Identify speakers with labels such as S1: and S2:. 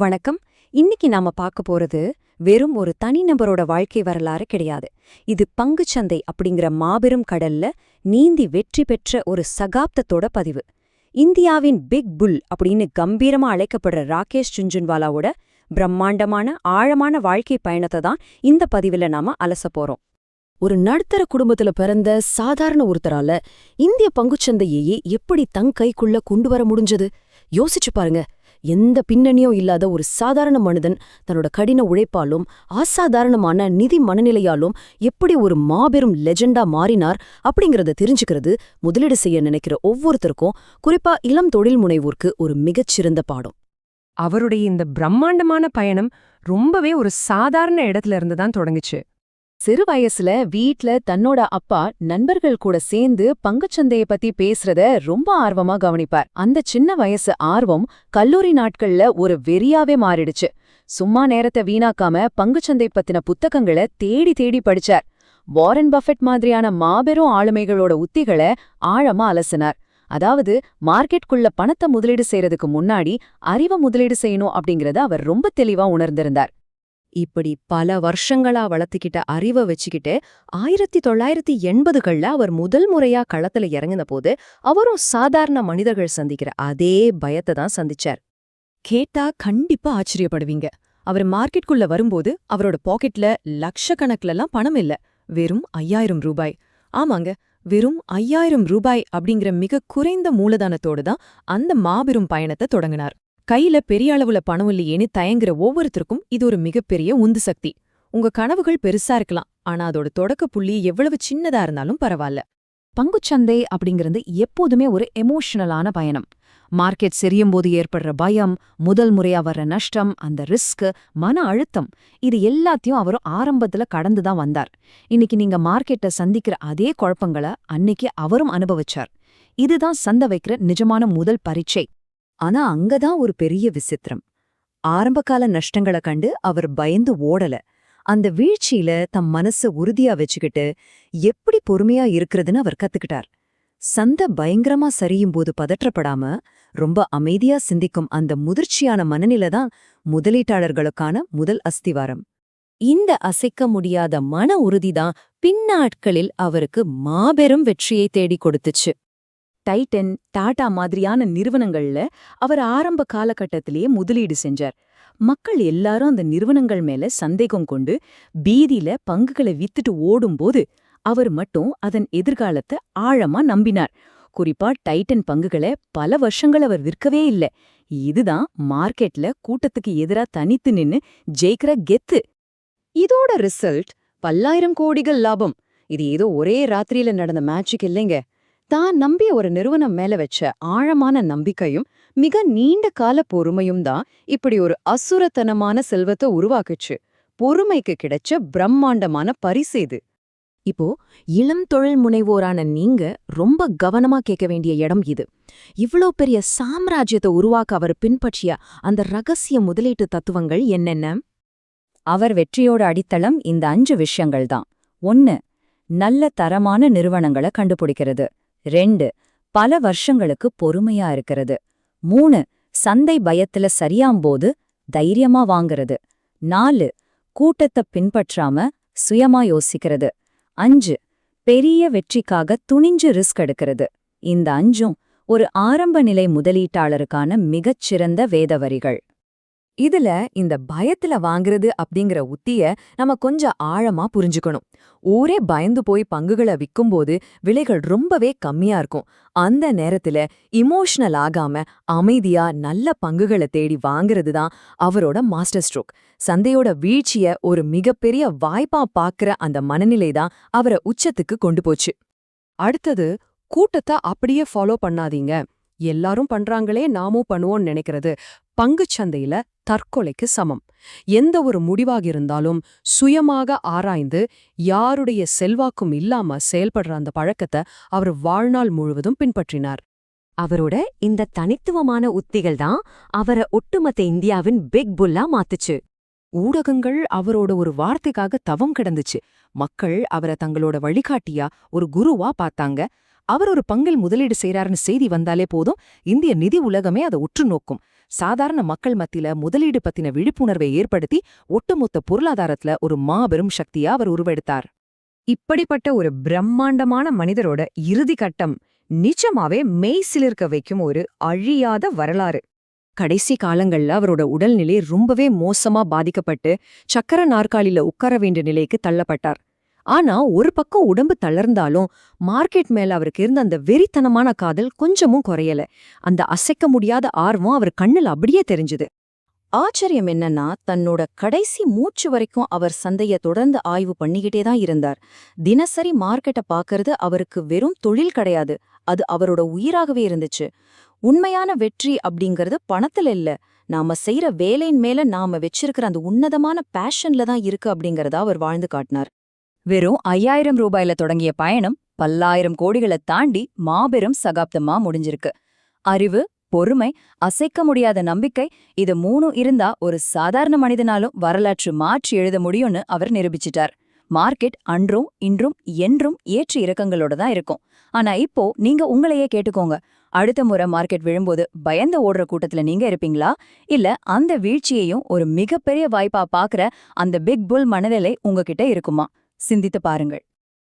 S1: வணக்கம். இன்னைக்கு நாம பார்க்க போறது வெறும் ஒரு தனிநபரோட வாழ்க்கை வரலாறு கிடையாது. இது பங்குச்சந்தை அப்படிங்கிற மாபெரும் கடல்ல நீந்தி வெற்றி பெற்ற ஒரு சகாப்தத்தோட பதிவு. இந்தியாவின் பிக் புல் அப்படின்னு கம்பீரமா அழைக்கப்படுற ராகேஷ் ஜுன்ஜுன்வாலாவோட பிரம்மாண்டமான ஆழமான வாழ்க்கை பயணத்தை தான் இந்த பதிவுல நாம அலச போறோம். ஒரு நடுத்தர குடும்பத்துல பிறந்த சாதாரண ஒருத்தரால இந்திய பங்குச்சந்தையே எப்படி தங் கைக்குள்ள கொண்டு வர முடிஞ்சது? யோசிச்சு பாருங்க. எந்த பின்னணியும் இல்லாத ஒரு சாதாரண மனிதன் தன்னோட கடின உழைப்பாலும் அசாதாரணமான நிதி மனநிலையாலும் எப்படி ஒரு மாபெரும் லெஜெண்டா மாறினார் அப்படிங்கறத தெரிஞ்சுக்கிறது முதலீடு செய்ய நினைக்கிற ஒவ்வொருத்தருக்கும், குறிப்பா இளம் தொழில் முனைவோருக்கு ஒரு மிகச்சிறந்த பாடம்.
S2: அவருடைய இந்த பிரம்மாண்டமான பயணம் ரொம்பவே ஒரு சாதாரண இடத்துல இருந்து தான் தொடங்குச்சு.
S1: சிறு வயசுல வீட்ல தன்னோட அப்பா நண்பர்கள் கூட சேர்ந்து பங்குச்சந்தைய பத்தி பேசுறத ரொம்ப ஆர்வமா கவனிப்பார். அந்த சின்ன வயசு ஆர்வம் கல்லூரி நாட்கள்ல ஒரு வெறியாவே மாறிடுச்சு. சும்மா நேரத்தை வீணாக்காம பங்குச்சந்தை பத்தின புத்தகங்களை தேடி தேடி படிச்சார். வாரன் பஃபெட் மாதிரியான மாபெரும் ஆளுமைகளோட உத்திகளை ஆழமா அலசினார். அதாவது மார்க்கெட்குள்ள பணத்தை முதலீடு செய்யறதுக்கு முன்னாடி அறிவை முதலீடு செய்யணும் அப்படிங்கறத அவர் ரொம்ப தெளிவா உணர்ந்திருந்தார். இப்படி பல வருஷங்களா வளர்த்துக்கிட்ட அறிவை வச்சுக்கிட்டு 1980கள்ல அவர் முதல் முறையா களத்துல இறங்கின போது அவரும் சாதாரண மனிதர்கள் சந்திக்கிற அதே பயத்தை தான் சந்திச்சார்.
S3: கேட்டா கண்டிப்பா ஆச்சரியப்படுவீங்க. அவர் மார்க்கெட்குள்ள வரும்போது அவரோட பாக்கெட்ல லட்சக்கணக்கிலலாம் பணம் இல்ல, வெறும் 5000 ரூபாய். ஆமாங்க, வெறும் 5000 ரூபாய் அப்படிங்கிற மிக குறைந்த மூலதனத்தோடு தான் அந்த மாபெரும் பயணத்தை தொடங்கினார். கையில பெரிய அளவுல பணம் இல்லையேன்னு தயங்குற ஒவ்வொருத்தருக்கும் இது ஒரு மிகப்பெரிய உந்து சக்தி. உங்க கனவுகள் பெருசா இருக்கலாம், ஆனா அதோட தொடக்க புள்ளி எவ்வளவு சின்னதா இருந்தாலும் பரவாயில்ல.
S1: பங்குச்சந்தை அப்படிங்கிறது எப்போதுமே ஒரு எமோஷனலான பயணம். மார்க்கெட் சரியும்போது ஏற்படுற பயம், முதல் முறையா வர்ற நஷ்டம், அந்த ரிஸ்க், மன அழுத்தம், இது எல்லாத்தையும் அவரும் ஆரம்பத்துல கடந்துதான் வந்தார். இன்னைக்கு நீங்க மார்க்கெட்டை சந்திக்கிற அதே குழப்பங்களை அன்னைக்கு அவரும் அனுபவிச்சார். இதுதான் சந்தை வைக்கிற நிஜமான முதல் பரீட்சை. ஆனா அங்கதான் ஒரு பெரிய விசித்திரம். ஆரம்பகால நஷ்டங்களை கண்டு அவர் பயந்து ஓடல. அந்த வீழ்ச்சியில தம் மனச உறுதியா வச்சுக்கிட்டு எப்படி பொறுமையா இருக்கிறதுன்னு அவர் கத்துக்கிட்டார். சந்தை பயங்கரமா சரியும் போது பதற்றப்படாம ரொம்ப அமைதியா சிந்திக்கும் அந்த முதிர்ச்சியான மனநிலை தான் முதலீட்டாளர்களுக்கான முதல் அஸ்திவாரம். இந்த அசைக்க முடியாத மன உறுதிதான் பின்னாட்களில் அவருக்கு மாபெரும் வெற்றியை தேடி கொடுத்துச்சு. டைட்டன், டாடா மாதிரியான நிறுவனங்கள்ல அவர் ஆரம்ப காலகட்டத்திலேயே முதலீடு செஞ்சார். மக்கள் எல்லாரும் அந்த நிறுவனங்கள் மேல சந்தேகம் கொண்டு பீதியில பங்குகளை வித்துட்டு ஓடும்போது அவர் மட்டும் அதன் எதிர்காலத்தை ஆழமா நம்பினார். குறிப்பா டைட்டன் பங்குகளை பல வருஷங்கள் அவர் விற்கவே இல்லை. இதுதான் மார்க்கெட்ல கூட்டத்துக்கு எதிரா தனித்து நின்னு ஜெயிக்கிற கெத்து. இதோட ரிசல்ட் பல்லாயிரம் கோடிகள் லாபம். இது ஏதோ ஒரே ராத்திரியில நடந்த மேட்சுக்கு இல்லைங்க. தான் நம்பிய ஒரு நிறுவனம் மேல வச்ச ஆழமான நம்பிக்கையும் மிக நீண்ட கால பொறுமையும் தான் இப்படி ஒரு அசுரத்தனமான செல்வத்தை உருவாக்குச்சு. பொறுமைக்கு கிடைச்ச பிரம்மாண்டமான பரிசு இது. இப்போ இளம் தொழில் முனைவோரான நீங்க ரொம்ப கவனமா கேட்க வேண்டிய இடம் இது. இவ்ளோ பெரிய சாம்ராஜ்யத்தை உருவாக்க அவர் பின்பற்றிய அந்த ரகசிய முதலீட்டு தத்துவங்கள் என்னென்ன? அவர் வெற்றியோட அடித்தளம் இந்த 5 விஷயங்கள் தான். 1. நல்ல தரமான நிறுவனங்களை கண்டுபிடிக்கிறது. 2. பல வருஷங்களுக்கு பொறுமையா இருக்கிறது. 3. சந்தை பயத்துல சரியாம்போது தைரியமா வாங்குறது. 4. கூட்டத்தை பின்பற்றாம சுயமா யோசிக்கிறது. 5. பெரிய வெற்றிக்காக துணிஞ்சு ரிஸ்க் எடுக்கிறது. இந்த 5ம் ஒரு ஆரம்ப நிலை முதலீட்டாளருக்கான மிகச்சிறந்த வேதவரிகள். இதுல இந்த பயத்துல வாங்குறது அப்படிங்கிற உத்திய நம்ம கொஞ்சம் ஆழமா புரிஞ்சுக்கணும். ஊரே பயந்து போய் பங்குகளை விக்கும்போது விலைகள் ரொம்பவே கம்மியா இருக்கும். அந்த நேரத்துல இமோஷனல் ஆகாம அமைதியா நல்ல பங்குகளை தேடி வாங்குறது தான் அவரோட மாஸ்டர் ஸ்ட்ரோக். சந்தையோட வீழ்ச்சிய ஒரு மிகப்பெரிய வாய்ப்பா பாக்குற அந்த மனநிலை தான் அவரை உச்சத்துக்கு கொண்டு போச்சு.
S2: அடுத்தது, கூட்டத்தை அப்படியே ஃபாலோ பண்ணாதீங்க. எல்லாரும் பண்றாங்களே நாமும் பண்ணுவோம்னு நினைக்கிறது பங்குச்சந்தையில தற்கொலைக்கு சமம். எந்த ஒரு முடிவாக இருந்தாலும் சுயமாக ஆராய்ந்து யாருடைய செல்வாக்கும் இல்லாம செயல்படுற அந்த பழக்கத்தை அவர் வாழ்நாள் முழுவதும் பின்பற்றினார்.
S1: அவரோட இந்த தனித்துவமான உத்திகள் தான் அவரை ஒட்டுமொத்த இந்தியாவின் பிக் புல்லா மாத்துச்சு.
S2: ஊடகங்கள் அவரோட ஒரு வார்த்தைக்காக தவம் கிடந்துச்சு. மக்கள் அவரை தங்களோட வழிகாட்டியா, ஒரு குருவா பார்த்தாங்க.
S1: அவர் ஒரு பங்கில் முதலீடு செய்றாருன்னு செய்தி வந்தாலே போதும், இந்திய நிதி உலகமே அதை உற்று நோக்கும். சாதாரண மக்கள் மத்தியில முதலீடு பத்தின விழிப்புணர்வை ஏற்படுத்தி ஒட்டுமொத்த பொருளாதாரத்துல ஒரு மாபெரும் சக்தியா அவர் உருவெடுத்தார்.
S2: இப்படிப்பட்ட ஒரு பிரம்மாண்டமான மனிதரோட இறுதி கட்டம் நிஜமாவே மெய் சிலிர்க்க வைக்கும் ஒரு அழியாத வரலாறு. கடைசி காலங்கள்ல அவரோட உடல்நிலை ரொம்பவே மோசமா பாதிக்கப்பட்டு சக்கர நாற்காலியில உட்கார வேண்டிய நிலைக்கு தள்ளப்பட்டார். ஆனா ஒரு பக்கம் உடம்பு தளர்ந்தாலும் மார்க்கெட் மேல அவருக்கு இருந்த அந்த வெறித்தனமான காதல் கொஞ்சமும் குறையல. அந்த அசைக்க முடியாத ஆர்வம் அவர் கண்ணுல அப்படியே தெரிஞ்சுது. ஆச்சரியம் என்னன்னா, தன்னோட கடைசி மூச்சு வரைக்கும் அவர் சந்தைய தொடர்ந்து ஆய்வு பண்ணிக்கிட்டே தான் இருந்தார். தினசரி மார்க்கெட்டை பார்க்கறது அவருக்கு வெறும் தொழில் கிடையாது, அது அவரோட உயிராகவே இருந்துச்சு. உண்மையான வெற்றி அப்படிங்கறது பணத்துல இல்ல, நாம செய்யற வேலையின் மேல நாம வச்சிருக்கிற அந்த உன்னதமான பேஷன்ல தான் இருக்கு அப்படிங்கறத அவர் வாழ்ந்து காட்டினார். வெறும் 5000 ரூபாயில தொடங்கிய பயணம் பல்லாயிரம் கோடிகளை தாண்டி மாபெரும் சகாப்தமா முடிஞ்சிருக்கு. அறிவு, பொறுமை, அசைக்க முடியாத நம்பிக்கை, இது 3 இருந்தா ஒரு சாதாரண மனிதனாலும் வரலாற்று மாற்றி எழுத முடியும்னு அவர் நிரூபிச்சிட்டார். மார்க்கெட் அன்றும் இன்றும் என்றும் ஏற்ற இறக்கங்களோட தான் இருக்கும். ஆனா இப்போ நீங்க உங்களையே கேட்டுக்கோங்க, அடுத்த முறை மார்க்கெட் விழும்போது பயந்து ஓடுற கூட்டத்துல நீங்க இருப்பீங்களா? இல்ல அந்த வீழ்ச்சியையும் ஒரு மிகப்பெரிய வாய்ப்பா பாக்குற அந்த பிக் புல் மனநிலை உங்ககிட்ட இருக்குமா? சிந்தித்து பாருங்கள்.